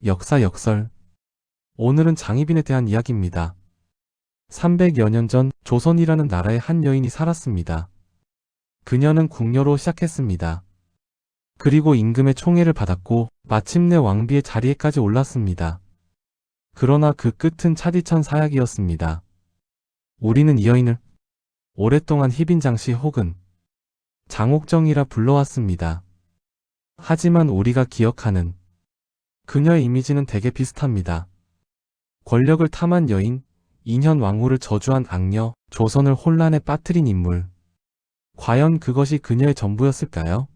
역사 역설. 오늘은 장희빈에 대한 이야기입니다. 300여 년 전 조선이라는 나라에 한 여인이 살았습니다. 그녀는 궁녀로 시작했습니다. 그리고 임금의 총애를 받았고 마침내 왕비의 자리에까지 올랐습니다. 그러나 그 끝은 차디찬 사약이었습니다. 우리는 이 여인을 오랫동안 희빈장씨 혹은 장옥정이라 불러왔습니다. 하지만 우리가 기억하는 그녀의 이미지는 되게 비슷합니다. 권력을 탐한 여인, 인현왕후를 저주한 악녀, 조선을 혼란에 빠뜨린 인물. 과연 그것이 그녀의 전부였을까요?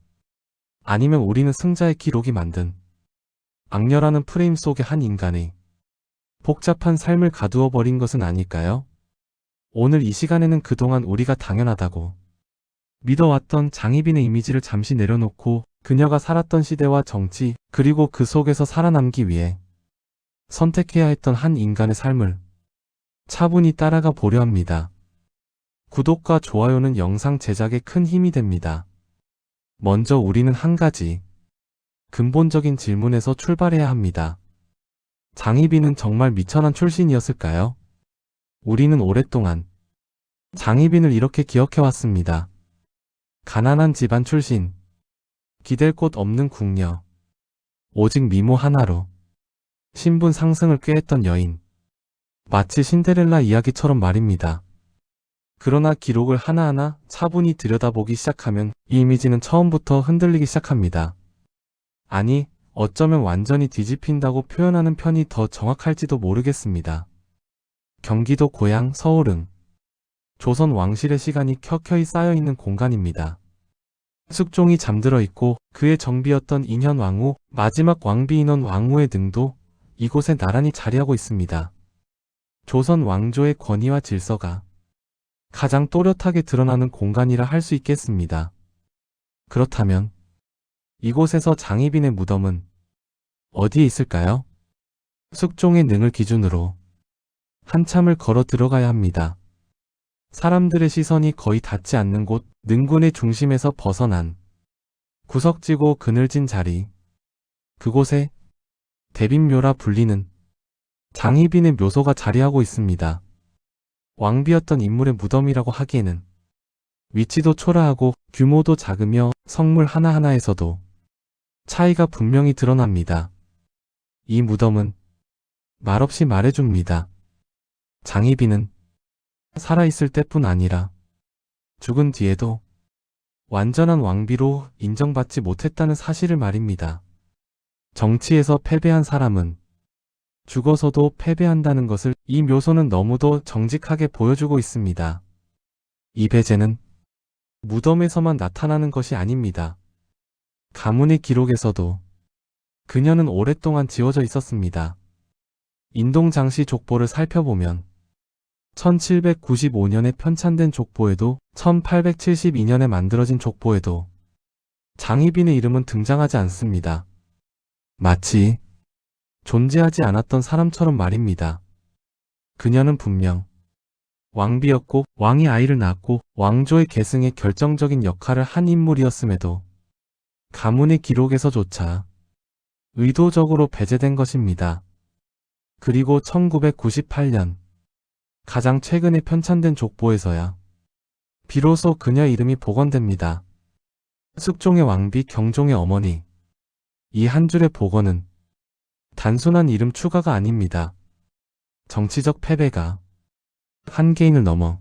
아니면 우리는 승자의 기록이 만든 악녀라는 프레임 속의 한 인간의 복잡한 삶을 가두어 버린 것은 아닐까요? 오늘 이 시간에는 그동안 우리가 당연하다고 믿어왔던 장희빈의 이미지를 잠시 내려놓고 그녀가 살았던 시대와 정치, 그리고 그 속에서 살아남기 위해 선택해야 했던 한 인간의 삶을 차분히 따라가 보려 합니다. 구독과 좋아요는 영상 제작에 큰 힘이 됩니다. 먼저 우리는 한 가지 근본적인 질문에서 출발해야 합니다. 장희빈은 정말 미천한 출신이었을까요? 우리는 오랫동안 장희빈을 이렇게 기억해왔습니다. 가난한 집안 출신, 기댈 곳 없는 궁녀, 오직 미모 하나로 신분 상승을 꾀했던 여인. 마치 신데렐라 이야기처럼 말입니다. 그러나 기록을 하나하나 차분히 들여다보기 시작하면 이 이미지는 처음부터 흔들리기 시작합니다. 아니, 어쩌면 완전히 뒤집힌다고 표현하는 편이 더 정확할지도 모르겠습니다. 경기도 고향 서울은 조선 왕실의 시간이 켜켜이 쌓여있는 공간입니다. 숙종이 잠들어 있고 그의 정비였던 인현왕후, 마지막 왕비 인원 왕후의 등도 이곳에 나란히 자리하고 있습니다. 조선 왕조의 권위와 질서가 가장 또렷하게 드러나는 공간이라 할 수 있겠습니다. 그렇다면 이곳에서 장희빈의 무덤은 어디에 있을까요? 숙종의 능을 기준으로 한참을 걸어 들어가야 합니다. 사람들의 시선이 거의 닿지 않는 곳, 능군의 중심에서 벗어난 구석지고 그늘진 자리. 그곳에 대빈묘라 불리는 장희빈의 묘소가 자리하고 있습니다. 왕비였던 인물의 무덤이라고 하기에는 위치도 초라하고 규모도 작으며 성물 하나하나에서도 차이가 분명히 드러납니다. 이 무덤은 말없이 말해줍니다. 장희빈은 살아있을 때뿐 아니라 죽은 뒤에도 완전한 왕비로 인정받지 못했다는 사실을 말입니다. 정치에서 패배한 사람은 죽어서도 패배한다는 것을 이 묘소는 너무도 정직하게 보여주고 있습니다. 이 배제는 무덤에서만 나타나는 것이 아닙니다. 가문의 기록에서도 그녀는 오랫동안 지워져 있었습니다. 인동장씨 족보를 살펴보면 1795년에 편찬된 족보에도 1872년에 만들어진 족보에도 장희빈의 이름은 등장하지 않습니다. 마치 존재하지 않았던 사람처럼 말입니다. 그녀는 분명 왕비였고 왕이 아이를 낳았고 왕조의 계승에 결정적인 역할을 한 인물이었음에도 가문의 기록에서조차 의도적으로 배제된 것입니다. 그리고 1998년 가장 최근에 편찬된 족보에서야 비로소 그녀 이름이 복원됩니다. 숙종의 왕비 경종의 어머니. 이 한 줄의 복원은 단순한 이름 추가가 아닙니다. 정치적 패배가 한 개인을 넘어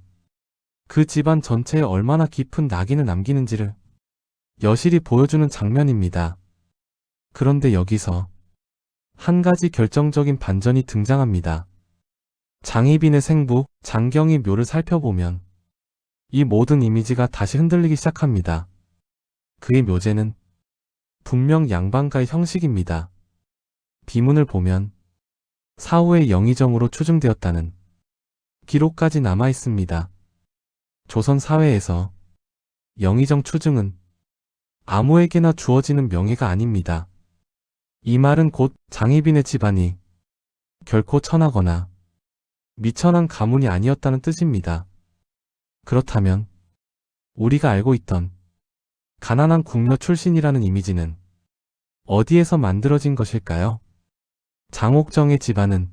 그 집안 전체에 얼마나 깊은 낙인을 남기는지를 여실히 보여주는 장면입니다. 그런데 여기서 한 가지 결정적인 반전이 등장합니다. 장희빈의 생부, 장경의 묘를 살펴보면 이 모든 이미지가 다시 흔들리기 시작합니다. 그의 묘제는 분명 양반가의 형식입니다. 비문을 보면 사후의 영의정으로 추증되었다는 기록까지 남아 있습니다. 조선 사회에서 영의정 추증은 아무에게나 주어지는 명예가 아닙니다. 이 말은 곧 장희빈의 집안이 결코 천하거나 미천한 가문이 아니었다는 뜻입니다. 그렇다면 우리가 알고 있던 가난한 궁녀 출신이라는 이미지는 어디에서 만들어진 것일까요? 장옥정의 집안은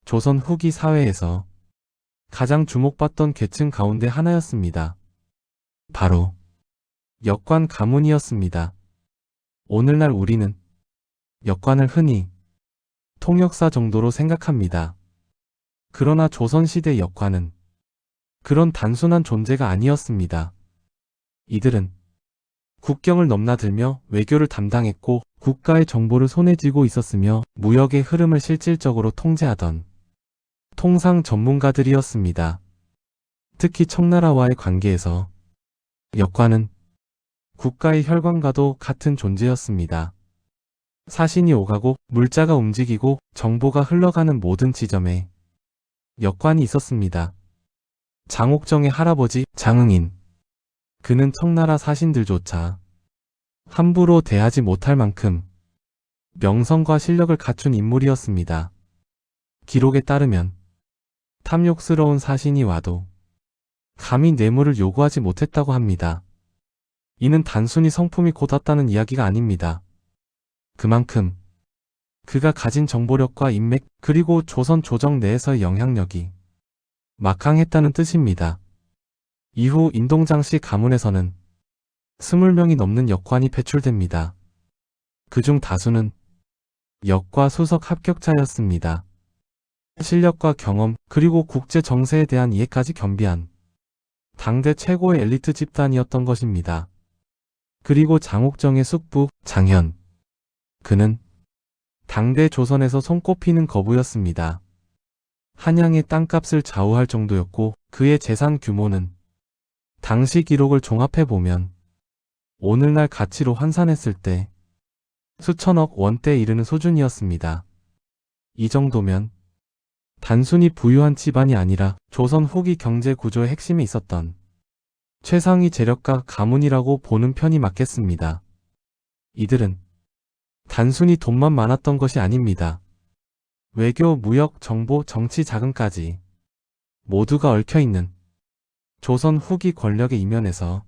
조선 후기 사회에서 가장 주목받던 계층 가운데 하나였습니다. 바로 역관 가문이었습니다. 오늘날 우리는 역관을 흔히 통역사 정도로 생각합니다. 그러나 조선시대 역관은 그런 단순한 존재가 아니었습니다. 이들은 국경을 넘나들며 외교를 담당했고 국가의 정보를 손에 쥐고 있었으며 무역의 흐름을 실질적으로 통제하던 통상 전문가들이었습니다. 특히 청나라와의 관계에서 역관은 국가의 혈관과도 같은 존재였습니다. 사신이 오가고 물자가 움직이고 정보가 흘러가는 모든 지점에 역관이 있었습니다. 장옥정의 할아버지 장응인. 그는 청나라 사신들조차 함부로 대하지 못할 만큼 명성과 실력을 갖춘 인물이었습니다. 기록에 따르면 탐욕스러운 사신이 와도 감히 뇌물을 요구하지 못했다고 합니다. 이는 단순히 성품이 곧았다는 이야기가 아닙니다. 그만큼 그가 가진 정보력과 인맥 그리고 조선 조정 내에서의 영향력이 막강했다는 뜻입니다. 이후 인동장씨 가문에서는 20명이 넘는 역관이 배출됩니다. 그중 다수는 역과 수석 합격자였습니다. 실력과 경험 그리고 국제 정세에 대한 이해까지 겸비한 당대 최고의 엘리트 집단이었던 것입니다. 그리고 장옥정의 숙부 장현. 그는 당대 조선에서 손꼽히는 거부였습니다. 한양의 땅값을 좌우할 정도였고 그의 재산 규모는 당시 기록을 종합해보면 오늘날 가치로 환산했을 때 수천억 원대에 이르는 수준이었습니다. 이 정도면 단순히 부유한 집안이 아니라 조선 후기 경제 구조의 핵심에 있었던 최상위 재력가 가문이라고 보는 편이 맞겠습니다. 이들은 단순히 돈만 많았던 것이 아닙니다. 외교, 무역, 정보, 정치 자금까지 모두가 얽혀있는 조선 후기 권력의 이면에서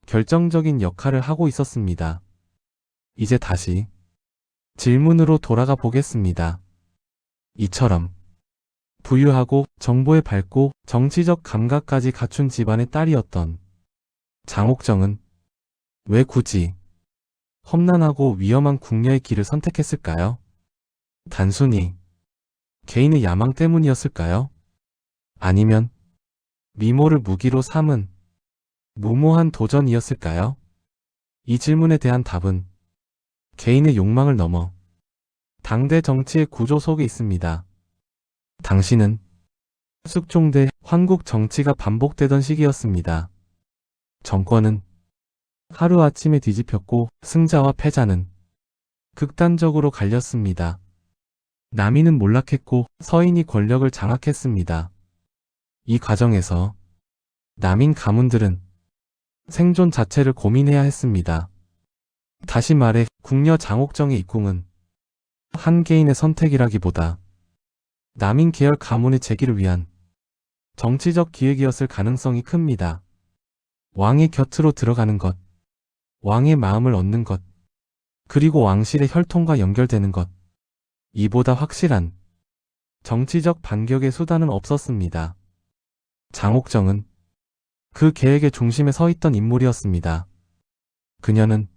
결정적인 역할을 하고 있었습니다. 이제 다시 질문으로 돌아가 보겠습니다. 이처럼 부유하고 정보에 밝고 정치적 감각까지 갖춘 집안의 딸이었던 장옥정은 왜 굳이 험난하고 위험한 궁녀의 길을 선택했을까요? 단순히 개인의 야망 때문이었을까요? 아니면 미모를 무기로 삼은 무모한 도전이었을까요? 이 질문에 대한 답은 개인의 욕망을 넘어 당대 정치의 구조 속에 있습니다. 당시는 숙종대 황국 정치가 반복되던 시기였습니다. 정권은 하루아침에 뒤집혔고 승자와 패자는 극단적으로 갈렸습니다. 남인은 몰락했고 서인이 권력을 장악했습니다. 이 과정에서 남인 가문들은 생존 자체를 고민해야 했습니다. 다시 말해 궁녀 장옥정의 입궁은 한 개인의 선택이라기보다 남인 계열 가문의 재기를 위한 정치적 기획이었을 가능성이 큽니다. 왕의 곁으로 들어가는 것, 왕의 마음을 얻는 것, 그리고 왕실의 혈통과 연결되는 것, 이보다 확실한 정치적 반격의 수단은 없었습니다. 장옥정은 그 계획의 중심에 서 있던 인물이었습니다. 그녀는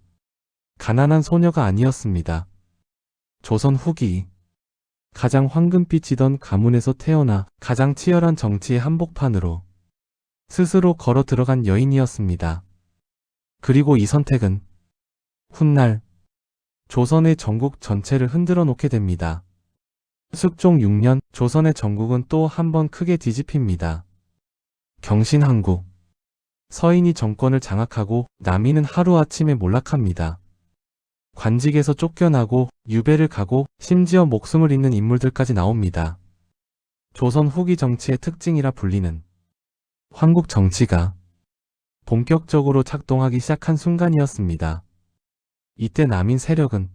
가난한 소녀가 아니었습니다. 조선 후기 가장 황금빛이던 가문에서 태어나 가장 치열한 정치의 한복판으로 스스로 걸어 들어간 여인이었습니다. 그리고 이 선택은 훗날 조선의 전국 전체를 흔들어 놓게 됩니다. 숙종 6년 조선의 전국은 또 한 번 크게 뒤집힙니다. 경신한국. 서인이 정권을 장악하고 남인은 하루아침에 몰락합니다. 관직에서 쫓겨나고 유배를 가고 심지어 목숨을 잃는 인물들까지 나옵니다. 조선 후기 정치의 특징이라 불리는 황국 정치가 본격적으로 작동하기 시작한 순간이었습니다. 이때 남인 세력은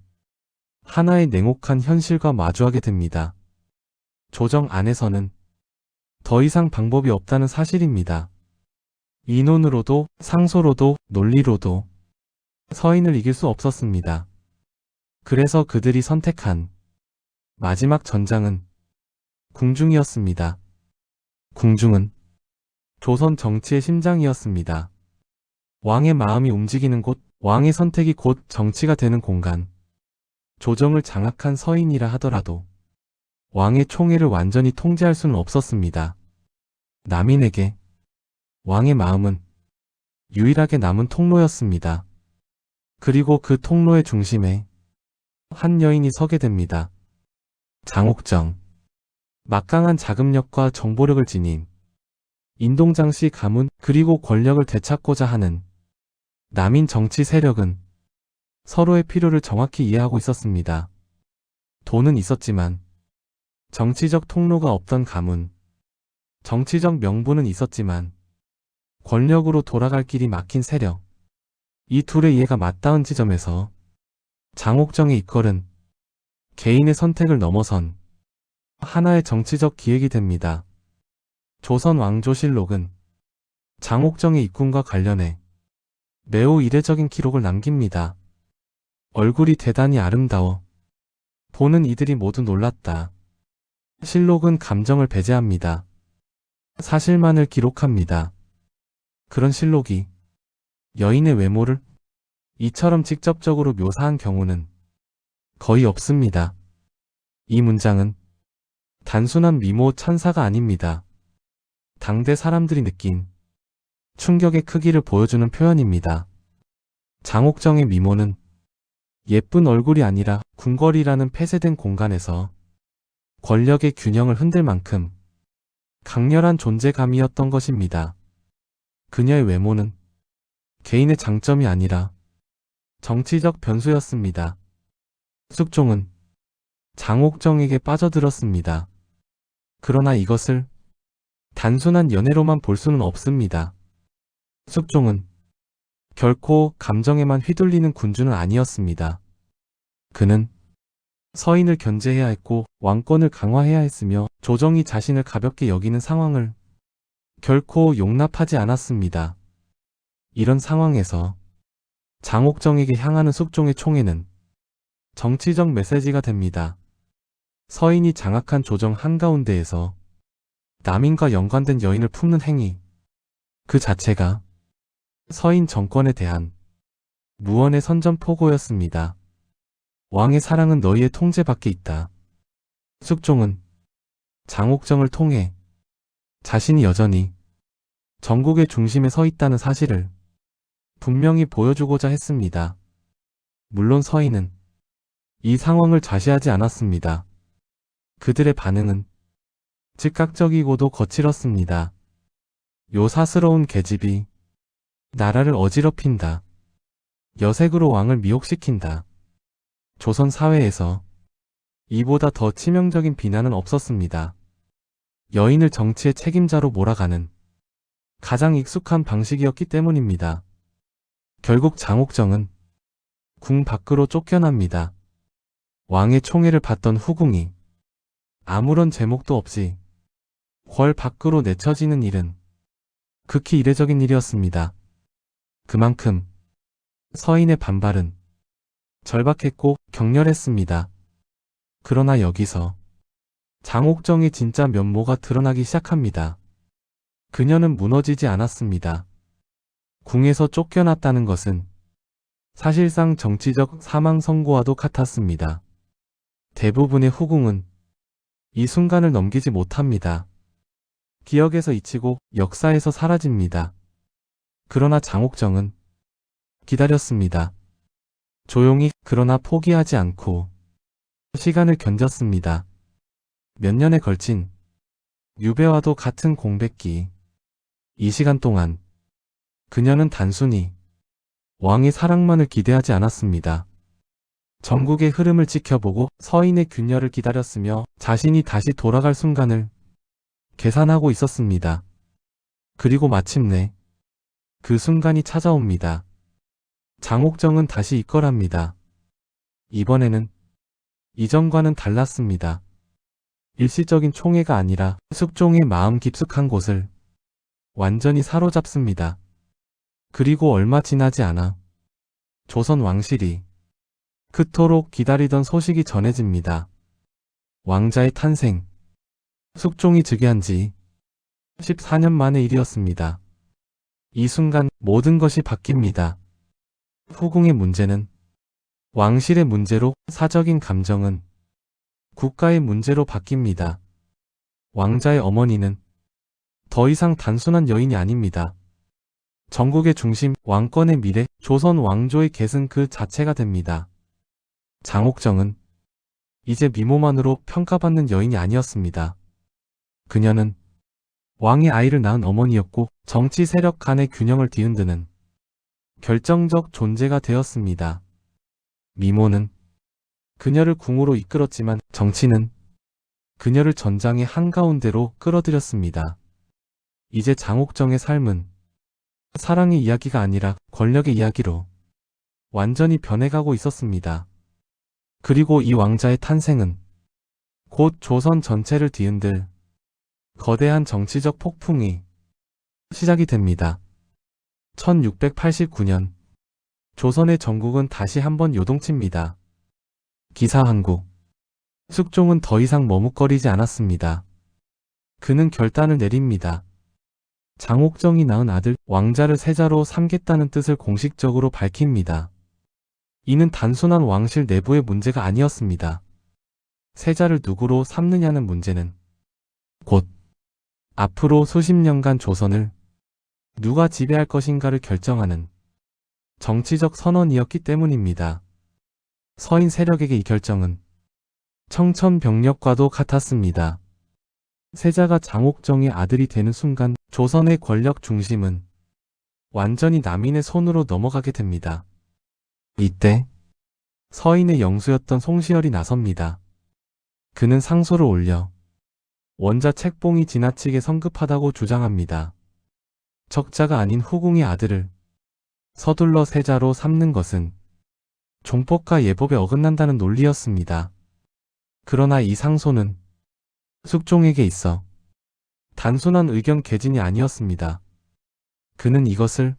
하나의 냉혹한 현실과 마주하게 됩니다. 조정 안에서는 더 이상 방법이 없다는 사실입니다. 인원으로도 상소로도 논리로도 서인을 이길 수 없었습니다. 그래서 그들이 선택한 마지막 전장은 궁중이었습니다. 궁중은 조선 정치의 심장이었습니다. 왕의 마음이 움직이는 곳, 왕의 선택이 곧 정치가 되는 공간. 조정을 장악한 서인이라 하더라도 왕의 총애를 완전히 통제할 수는 없었습니다. 남인에게 왕의 마음은 유일하게 남은 통로였습니다. 그리고 그 통로의 중심에 한 여인이 서게 됩니다. 장옥정. 막강한 자금력과 정보력을 지닌 인동장씨 가문 그리고 권력을 되찾고자 하는 남인 정치 세력은 서로의 필요를 정확히 이해하고 있었습니다. 돈은 있었지만 정치적 통로가 없던 가문, 정치적 명분은 있었지만 권력으로 돌아갈 길이 막힌 세력. 이 둘의 이해가 맞닿은 지점에서 장옥정의 이끌은 개인의 선택을 넘어선 하나의 정치적 기획이 됩니다. 조선 왕조실록은 장옥정의 입군과 관련해 매우 이례적인 기록을 남깁니다. 얼굴이 대단히 아름다워 보는 이들이 모두 놀랐다. 실록은 감정을 배제합니다. 사실만을 기록합니다. 그런 실록이 여인의 외모를 이처럼 직접적으로 묘사한 경우는 거의 없습니다. 이 문장은 단순한 미모 찬사가 아닙니다. 당대 사람들이 느낀 충격의 크기를 보여주는 표현입니다. 장옥정의 미모는 예쁜 얼굴이 아니라 궁궐이라는 폐쇄된 공간에서 권력의 균형을 흔들 만큼 강렬한 존재감이었던 것입니다. 그녀의 외모는 개인의 장점이 아니라 정치적 변수였습니다. 숙종은 장옥정에게 빠져들었습니다. 그러나 이것을 단순한 연애로만 볼 수는 없습니다. 숙종은 결코 감정에만 휘둘리는 군주는 아니었습니다. 그는 서인을 견제해야 했고 왕권을 강화해야 했으며 조정이 자신을 가볍게 여기는 상황을 결코 용납하지 않았습니다. 이런 상황에서 장옥정에게 향하는 숙종의 총애는 정치적 메시지가 됩니다. 서인이 장악한 조정 한가운데에서 남인과 연관된 여인을 품는 행위, 그 자체가 서인 정권에 대한 무언의 선전포고였습니다. 왕의 사랑은 너희의 통제 밖에 있다. 숙종은 장옥정을 통해 자신이 여전히 전국의 중심에 서 있다는 사실을 분명히 보여주고자 했습니다. 물론 서인은 이 상황을 좌시하지 않았습니다. 그들의 반응은 즉각적이고도 거칠었습니다. 요사스러운 계집이 나라를 어지럽힌다. 여색으로 왕을 미혹시킨다. 조선 사회에서 이보다 더 치명적인 비난은 없었습니다. 여인을 정치의 책임자로 몰아가는 가장 익숙한 방식이었기 때문입니다. 결국 장옥정은 궁 밖으로 쫓겨납니다. 왕의 총애를 받던 후궁이 아무런 제목도 없이 궐 밖으로 내쳐지는 일은 극히 이례적인 일이었습니다. 그만큼 서인의 반발은 절박했고 격렬했습니다. 그러나 여기서 장옥정의 진짜 면모가 드러나기 시작합니다. 그녀는 무너지지 않았습니다. 궁에서 쫓겨났다는 것은 사실상 정치적 사망 선고와도 같았습니다. 대부분의 후궁은 이 순간을 넘기지 못합니다. 기억에서 잊히고 역사에서 사라집니다. 그러나 장옥정은 기다렸습니다. 조용히 그러나 포기하지 않고 시간을 견뎠습니다. 몇 년에 걸친 유배와도 같은 공백기. 이 시간 동안 그녀는 단순히 왕의 사랑만을 기대하지 않았습니다. 전국의 흐름을 지켜보고 서인의 균열을 기다렸으며 자신이 다시 돌아갈 순간을 계산하고 있었습니다. 그리고 마침내 그 순간이 찾아옵니다. 장옥정은 다시 이끌합니다. 이번에는 이전과는 달랐습니다. 일시적인 총애가 아니라 숙종의 마음 깊숙한 곳을 완전히 사로잡습니다. 그리고 얼마 지나지 않아 조선 왕실이 그토록 기다리던 소식이 전해집니다. 왕자의 탄생. 숙종이 즉위한 지 14년 만의 일이었습니다. 이 순간 모든 것이 바뀝니다. 후궁의 문제는 왕실의 문제로, 사적인 감정은 국가의 문제로 바뀝니다. 왕자의 어머니는 더 이상 단순한 여인이 아닙니다. 전국의 중심, 왕권의 미래, 조선 왕조의 계승 그 자체가 됩니다. 장옥정은 이제 미모만으로 평가받는 여인이 아니었습니다. 그녀는 왕의 아이를 낳은 어머니였고 정치 세력 간의 균형을 뒤흔드는 결정적 존재가 되었습니다. 미모는 그녀를 궁으로 이끌었지만 정치는 그녀를 전장의 한가운데로 끌어들였습니다. 이제 장옥정의 삶은 사랑의 이야기가 아니라 권력의 이야기로 완전히 변해가고 있었습니다. 그리고 이 왕자의 탄생은 곧 조선 전체를 뒤흔들 거대한 정치적 폭풍이 시작이 됩니다. 1689년 조선의 전국은 다시 한번 요동칩니다. 기사한국. 숙종은 더 이상 머뭇거리지 않았습니다. 그는 결단을 내립니다. 장옥정이 낳은 아들 왕자를 세자로 삼겠다는 뜻을 공식적으로 밝힙니다. 이는 단순한 왕실 내부의 문제가 아니었습니다. 세자를 누구로 삼느냐는 문제는 곧 앞으로 수십 년간 조선을 누가 지배할 것인가를 결정하는 정치적 선언이었기 때문입니다. 서인 세력에게 이 결정은 청천벽력과도 같았습니다. 세자가 장옥정의 아들이 되는 순간 조선의 권력 중심은 완전히 남인의 손으로 넘어가게 됩니다. 이때 서인의 영수였던 송시열이 나섭니다. 그는 상소를 올려 원자 책봉이 지나치게 성급하다고 주장합니다. 적자가 아닌 후궁의 아들을 서둘러 세자로 삼는 것은 종법과 예법에 어긋난다는 논리였습니다. 그러나 이 상소는 숙종에게 있어 단순한 의견 개진이 아니었습니다. 그는 이것을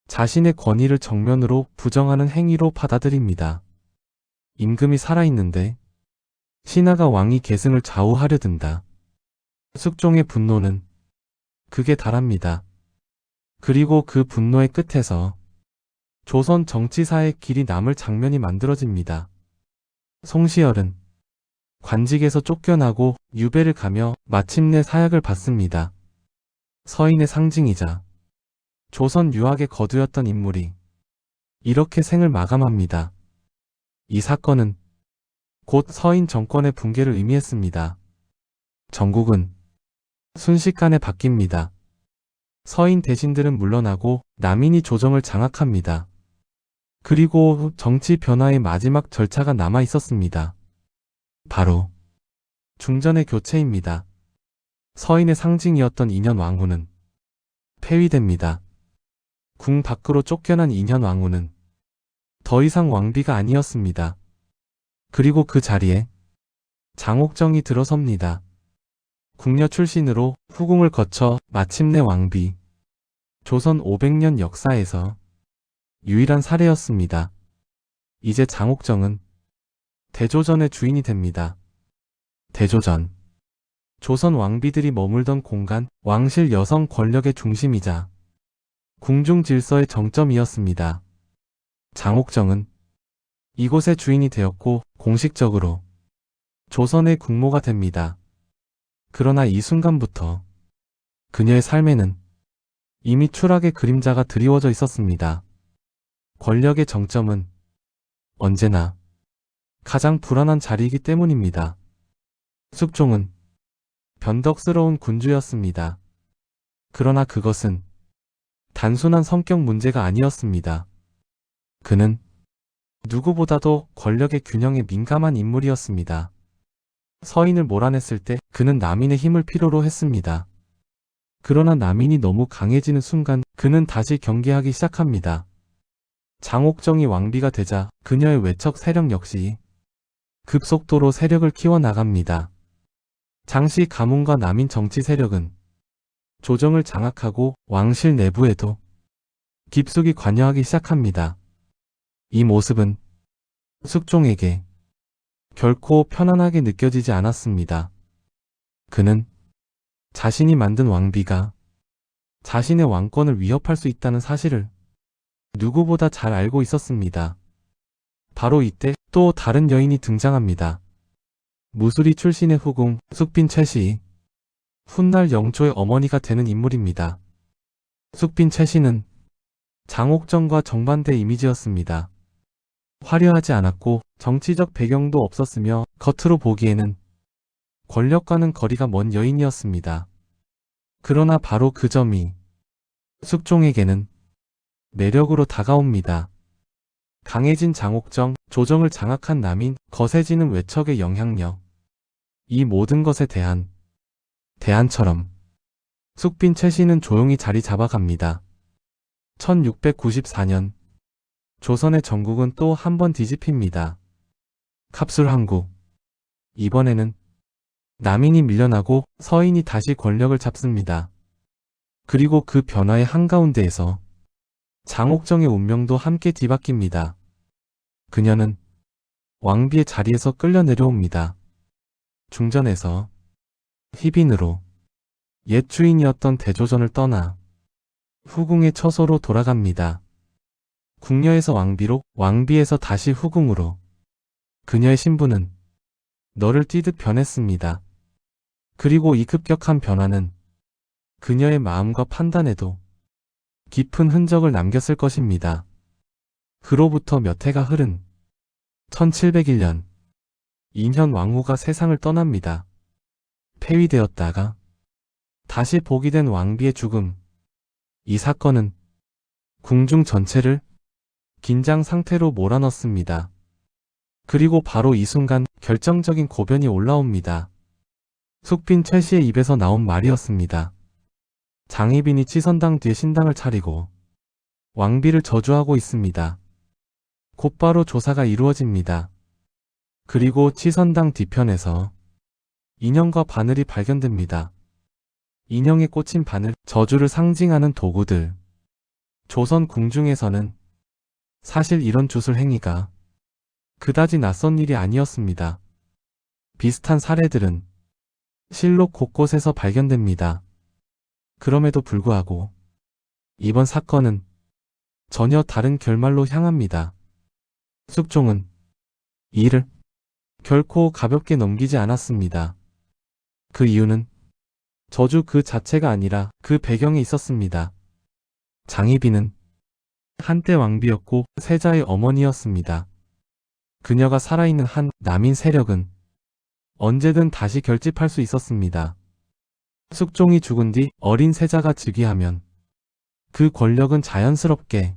자신의 권위를 정면으로 부정하는 행위로 받아들입니다. 임금이 살아있는데 신하가 왕위 계승을 좌우하려 든다. 숙종의 분노는 극에 달합니다. 그리고 그 분노의 끝에서 조선 정치사의 길이 남을 장면이 만들어집니다. 송시열은 관직에서 쫓겨나고 유배를 가며 마침내 사약을 받습니다. 서인의 상징이자 조선 유학의 거두였던 인물이 이렇게 생을 마감합니다. 이 사건은 곧 서인 정권의 붕괴를 의미했습니다. 전국은 순식간에 바뀝니다. 서인 대신들은 물러나고 남인이 조정을 장악합니다. 그리고 정치 변화의 마지막 절차가 남아 있었습니다. 바로 중전의 교체입니다. 서인의 상징이었던 인현 왕후는 폐위됩니다. 궁 밖으로 쫓겨난 인현 왕후는 더 이상 왕비가 아니었습니다. 그리고 그 자리에 장옥정이 들어섭니다. 궁녀 출신으로 후궁을 거쳐 마침내 왕비. 조선 500년 역사에서 유일한 사례였습니다. 이제 장옥정은 대조전의 주인이 됩니다. 대조전. 조선 왕비들이 머물던 공간, 왕실 여성 권력의 중심이자 궁중 질서의 정점이었습니다. 장옥정은 이곳의 주인이 되었고 공식적으로 조선의 국모가 됩니다. 그러나 이 순간부터 그녀의 삶에는 이미 추락의 그림자가 드리워져 있었습니다. 권력의 정점은 언제나 가장 불안한 자리이기 때문입니다. 숙종은 변덕스러운 군주였습니다. 그러나 그것은 단순한 성격 문제가 아니었습니다. 그는 누구보다도 권력의 균형에 민감한 인물이었습니다. 서인을 몰아냈을 때 그는 남인의 힘을 필요로 했습니다. 그러나 남인이 너무 강해지는 순간 그는 다시 경계하기 시작합니다. 장옥정이 왕비가 되자 그녀의 외척 세력 역시 급속도로 세력을 키워나갑니다. 장씨 가문과 남인 정치 세력은 조정을 장악하고 왕실 내부에도 깊숙이 관여하기 시작합니다. 이 모습은 숙종에게 결코 편안하게 느껴지지 않았습니다. 그는 자신이 만든 왕비가 자신의 왕권을 위협할 수 있다는 사실을 누구보다 잘 알고 있었습니다. 바로 이때 또 다른 여인이 등장합니다. 무수리 출신의 후궁 숙빈 채시, 훗날 영조의 어머니가 되는 인물입니다. 숙빈 채시는 장옥정과 정반대 이미지였습니다. 화려하지 않았고 정치적 배경도 없었으며 겉으로 보기에는 권력과는 거리가 먼 여인이었습니다. 그러나 바로 그 점이 숙종에게는 매력으로 다가옵니다. 강해진 장옥정, 조정을 장악한 남인, 거세지는 외척의 영향력. 이 모든 것에 대안처럼 숙빈 채시는 조용히 자리 잡아갑니다. 1694년 조선의 전국은 또 한 번 뒤집힙니다. 갑술한국. 이번에는 남인이 밀려나고 서인이 다시 권력을 잡습니다. 그리고 그 변화의 한가운데에서 장옥정의 운명도 함께 뒤바뀝니다. 그녀는 왕비의 자리에서 끌려 내려옵니다. 중전에서 희빈으로 옛 주인이었던 대조전을 떠나 후궁의 처소로 돌아갑니다. 궁녀에서 왕비로, 왕비에서 다시 후궁으로. 그녀의 신분은 너를 띄듯 변했습니다. 그리고 이 급격한 변화는 그녀의 마음과 판단에도 깊은 흔적을 남겼을 것입니다. 그로부터 몇 해가 흐른 1701년, 인현 왕후가 세상을 떠납니다. 폐위되었다가 다시 복위된 왕비의 죽음. 이 사건은 궁중 전체를 긴장 상태로 몰아넣습니다. 그리고 바로 이 순간 결정적인 고변이 올라옵니다. 숙빈 채시의 입에서 나온 말이었습니다. 장희빈이 치선당 뒤에 신당을 차리고 왕비를 저주하고 있습니다. 곧바로 조사가 이루어집니다. 그리고 치선당 뒤편에서 인형과 바늘이 발견됩니다. 인형에 꽂힌 바늘, 저주를 상징하는 도구들. 조선 궁중에서는 사실 이런 주술 행위가 그다지 낯선 일이 아니었습니다. 비슷한 사례들은 실록 곳곳에서 발견됩니다. 그럼에도 불구하고 이번 사건은 전혀 다른 결말로 향합니다. 숙종은 이 일을 결코 가볍게 넘기지 않았습니다. 그 이유는 저주 그 자체가 아니라 그 배경에 있었습니다. 장희빈은 한때 왕비였고 세자의 어머니였습니다. 그녀가 살아있는 한 남인 세력은 언제든 다시 결집할 수 있었습니다. 숙종이 죽은 뒤 어린 세자가 즉위하면 그 권력은 자연스럽게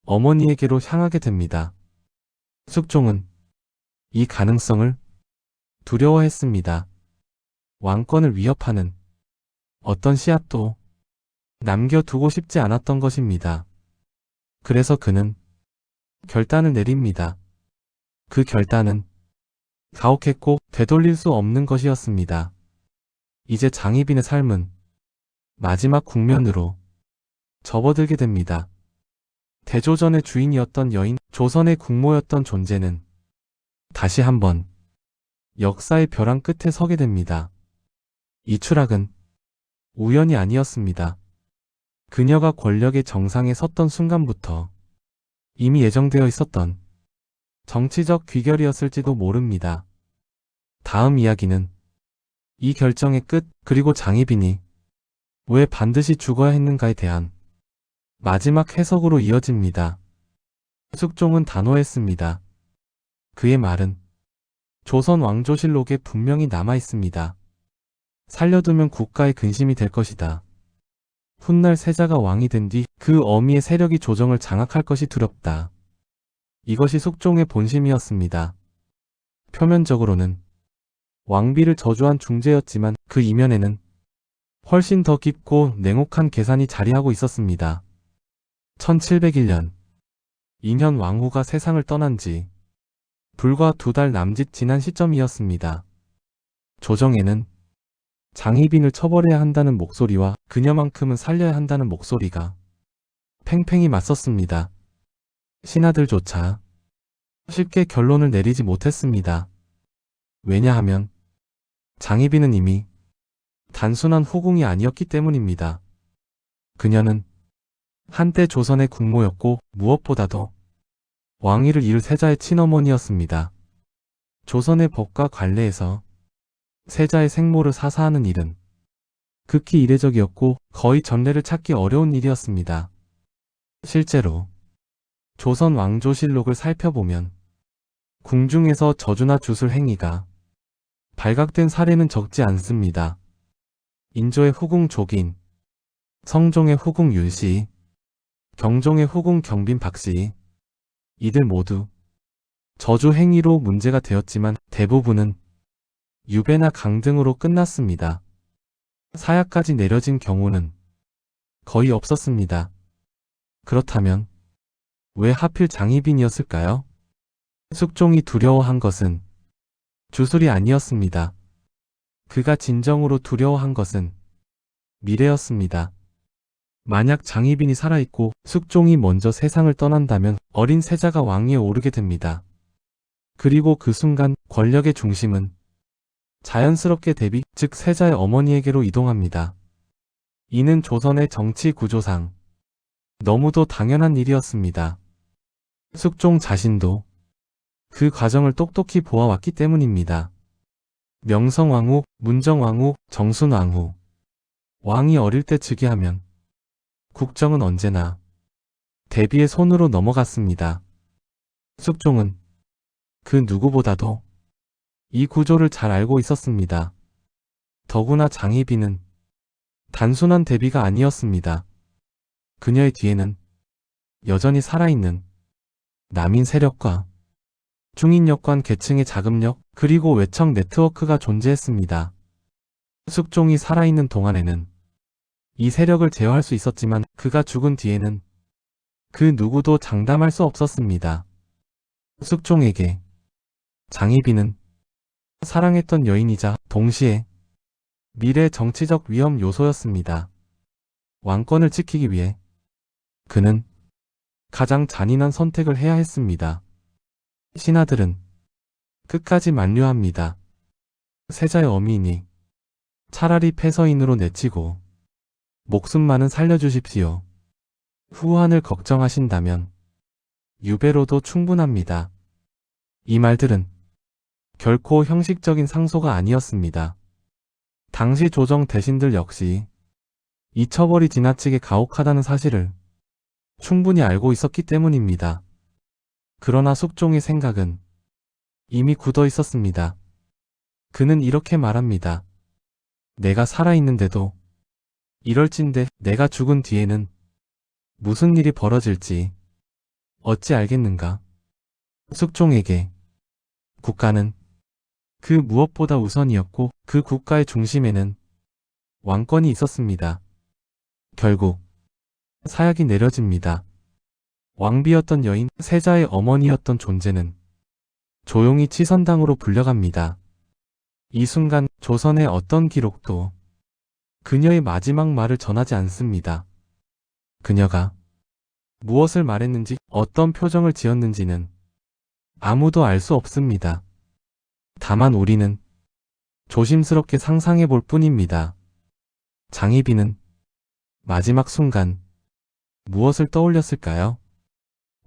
어머니에게로 향하게 됩니다. 숙종은 이 가능성을 두려워했습니다. 왕권을 위협하는 어떤 씨앗도 남겨두고 싶지 않았던 것입니다. 그래서 그는 결단을 내립니다. 그 결단은 가혹했고 되돌릴 수 없는 것이었습니다. 이제 장희빈의 삶은 마지막 국면으로 접어들게 됩니다. 대조전의 주인이었던 여인, 조선의 국모였던 존재는 다시 한번 역사의 벼랑 끝에 서게 됩니다. 이 추락은 우연이 아니었습니다. 그녀가 권력의 정상에 섰던 순간부터 이미 예정되어 있었던 정치적 귀결이었을지도 모릅니다. 다음 이야기는 이 결정의 끝, 그리고 장희빈이 왜 반드시 죽어야 했는가에 대한 마지막 해석으로 이어집니다. 숙종은 단호했습니다. 그의 말은 조선 왕조실록에 분명히 남아 있습니다. 살려두면 국가의 근심이 될 것이다. 훗날 세자가 왕이 된 뒤 그 어미의 세력이 조정을 장악할 것이 두렵다. 이것이 숙종의 본심이었습니다. 표면적으로는 왕비를 저주한 중재였지만 그 이면에는 훨씬 더 깊고 냉혹한 계산이 자리하고 있었습니다. 1701년 인현 왕후가 세상을 떠난 지 불과 2달 남짓 지난 시점이었습니다. 조정에는 장희빈을 처벌해야 한다는 목소리와 그녀만큼은 살려야 한다는 목소리가 팽팽히 맞섰습니다. 신하들조차 쉽게 결론을 내리지 못했습니다. 왜냐하면 장희빈은 이미 단순한 후궁이 아니었기 때문입니다. 그녀는 한때 조선의 국모였고 무엇보다도 왕위를 이을 세자의 친어머니였습니다. 조선의 법과 관례에서 세자의 생모를 사사하는 일은 극히 이례적이었고 거의 전례를 찾기 어려운 일이었습니다. 실제로 조선 왕조실록을 살펴보면 궁중에서 저주나 주술 행위가 발각된 사례는 적지 않습니다. 인조의 후궁 조긴, 성종의 후궁 윤씨, 경종의 후궁 경빈 박씨, 이들 모두 저주 행위로 문제가 되었지만 대부분은 유배나 강등으로 끝났습니다. 사야까지 내려진 경우는 거의 없었습니다. 그렇다면 왜 하필 장희빈이었을까요? 숙종이 두려워한 것은 주술이 아니었습니다. 그가 진정으로 두려워한 것은 미래였습니다. 만약 장희빈이 살아있고 숙종이 먼저 세상을 떠난다면 어린 세자가 왕위에 오르게 됩니다. 그리고 그 순간 권력의 중심은 자연스럽게 대비, 즉 세자의 어머니에게로 이동합니다. 이는 조선의 정치 구조상 너무도 당연한 일이었습니다. 숙종 자신도 그 과정을 똑똑히 보아왔기 때문입니다. 명성왕후, 문정왕후, 정순왕후. 왕이 어릴 때 즉위하면 국정은 언제나 대비의 손으로 넘어갔습니다. 숙종은 그 누구보다도 이 구조를 잘 알고 있었습니다. 더구나 장희빈은 단순한 대비가 아니었습니다. 그녀의 뒤에는 여전히 살아있는 남인 세력과 중인역관 계층의 자금력 그리고 외척 네트워크가 존재했습니다. 숙종이 살아있는 동안에는 이 세력을 제어할 수 있었지만 그가 죽은 뒤에는 그 누구도 장담할 수 없었습니다. 숙종에게 장희빈은 사랑했던 여인이자 동시에 미래 정치적 위험 요소였습니다. 왕권을 지키기 위해 그는 가장 잔인한 선택을 해야 했습니다. 신하들은 끝까지 만류합니다. 세자의 어미이니 차라리 패서인으로 내치고 목숨만은 살려주십시오. 후환을 걱정하신다면 유배로도 충분합니다. 이 말들은 결코 형식적인 상소가 아니었습니다. 당시 조정 대신들 역시 이 처벌이 지나치게 가혹하다는 사실을 충분히 알고 있었기 때문입니다. 그러나 숙종의 생각은 이미 굳어 있었습니다. 그는 이렇게 말합니다. 내가 살아있는데도 이럴진데 내가 죽은 뒤에는 무슨 일이 벌어질지 어찌 알겠는가? 숙종에게 국가는 그 무엇보다 우선이었고 그 국가의 중심에는 왕권이 있었습니다. 결국 사약이 내려집니다. 왕비였던 여인, 세자의 어머니였던 존재는 조용히 치선당으로 불려갑니다. 이 순간 조선의 어떤 기록도 그녀의 마지막 말을 전하지 않습니다. 그녀가 무엇을 말했는지 어떤 표정을 지었는지는 아무도 알 수 없습니다. 다만 우리는 조심스럽게 상상해 볼 뿐입니다. 장희빈은 마지막 순간 무엇을 떠올렸을까요?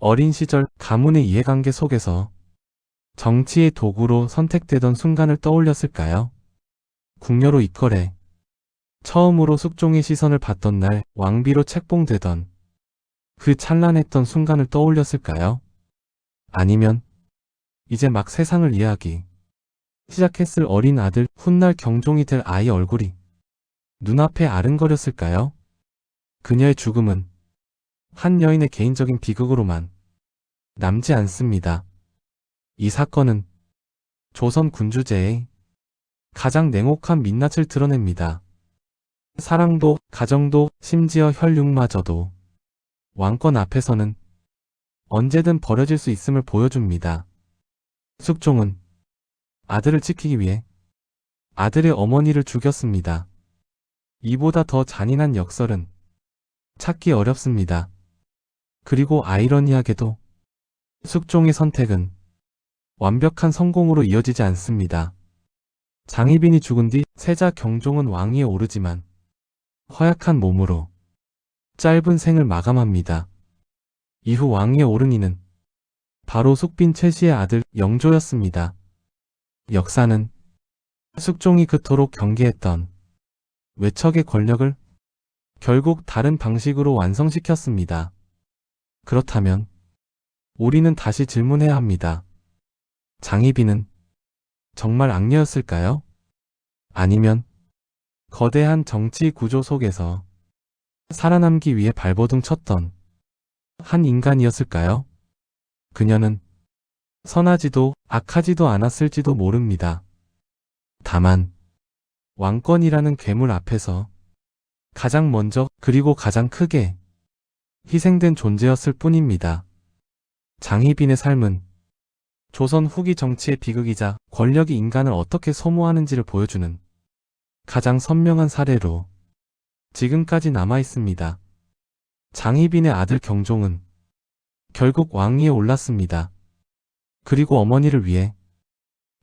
어린 시절 가문의 이해관계 속에서 정치의 도구로 선택되던 순간을 떠올렸을까요? 궁녀로 입거래, 처음으로 숙종의 시선을 받던 날 왕비로 책봉되던 그 찬란했던 순간을 떠올렸을까요? 아니면 이제 막 세상을 이해하기 시작했을 어린 아들, 훗날 경종이 될 아이 얼굴이 눈앞에 아른거렸을까요? 그녀의 죽음은 한 여인의 개인적인 비극으로만 남지 않습니다. 이 사건은 조선 군주제의 가장 냉혹한 민낯을 드러냅니다. 사랑도, 가정도, 심지어 혈육마저도 왕권 앞에서는 언제든 버려질 수 있음을 보여줍니다. 숙종은 아들을 지키기 위해 아들의 어머니를 죽였습니다. 이보다 더 잔인한 역설은 찾기 어렵습니다. 그리고 아이러니하게도 숙종의 선택은 완벽한 성공으로 이어지지 않습니다. 장희빈이 죽은 뒤 세자 경종은 왕위에 오르지만 허약한 몸으로 짧은 생을 마감합니다. 이후 왕위에 오른 이는 바로 숙빈 최씨의 아들 영조였습니다. 역사는 숙종이 그토록 경계했던 외척의 권력을 결국 다른 방식으로 완성시켰습니다. 그렇다면 우리는 다시 질문해야 합니다. 장희빈은 정말 악녀였을까요? 아니면 거대한 정치 구조 속에서 살아남기 위해 발버둥 쳤던 한 인간이었을까요? 그녀는 선하지도 악하지도 않았을지도 모릅니다. 다만 왕권이라는 괴물 앞에서 가장 먼저 그리고 가장 크게 희생된 존재였을 뿐입니다. 장희빈의 삶은 조선 후기 정치의 비극이자 권력이 인간을 어떻게 소모하는지를 보여주는 가장 선명한 사례로 지금까지 남아 있습니다. 장희빈의 아들 경종은 결국 왕위에 올랐습니다. 그리고 어머니를 위해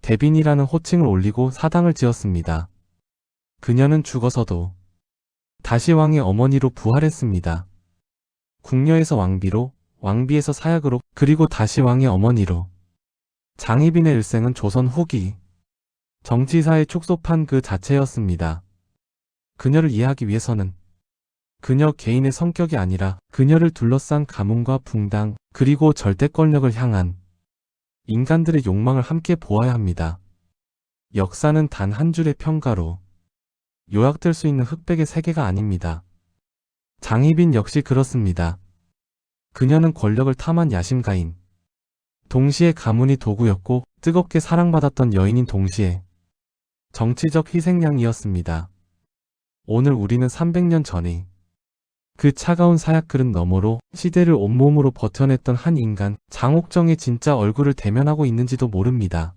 대빈이라는 호칭을 올리고 사당을 지었습니다. 그녀는 죽어서도 다시 왕의 어머니로 부활했습니다. 궁녀에서 왕비로, 왕비에서 사약으로, 그리고 다시 왕의 어머니로. 장희빈의 일생은 조선 후기 정치사의 축소판 그 자체였습니다. 그녀를 이해하기 위해서는 그녀 개인의 성격이 아니라 그녀를 둘러싼 가문과 붕당 그리고 절대 권력을 향한 인간들의 욕망을 함께 보아야 합니다. 역사는 단 한 줄의 평가로 요약될 수 있는 흑백의 세계가 아닙니다. 장희빈 역시 그렇습니다. 그녀는 권력을 탐한 야심가인, 동시에 가문이 도구였고 뜨겁게 사랑받았던 여인인 동시에 정치적 희생양이었습니다. 오늘 우리는 300년 전에 그 차가운 사약그릇 너머로 시대를 온몸으로 버텨냈던 한 인간 장옥정의 진짜 얼굴을 대면하고 있는지도 모릅니다.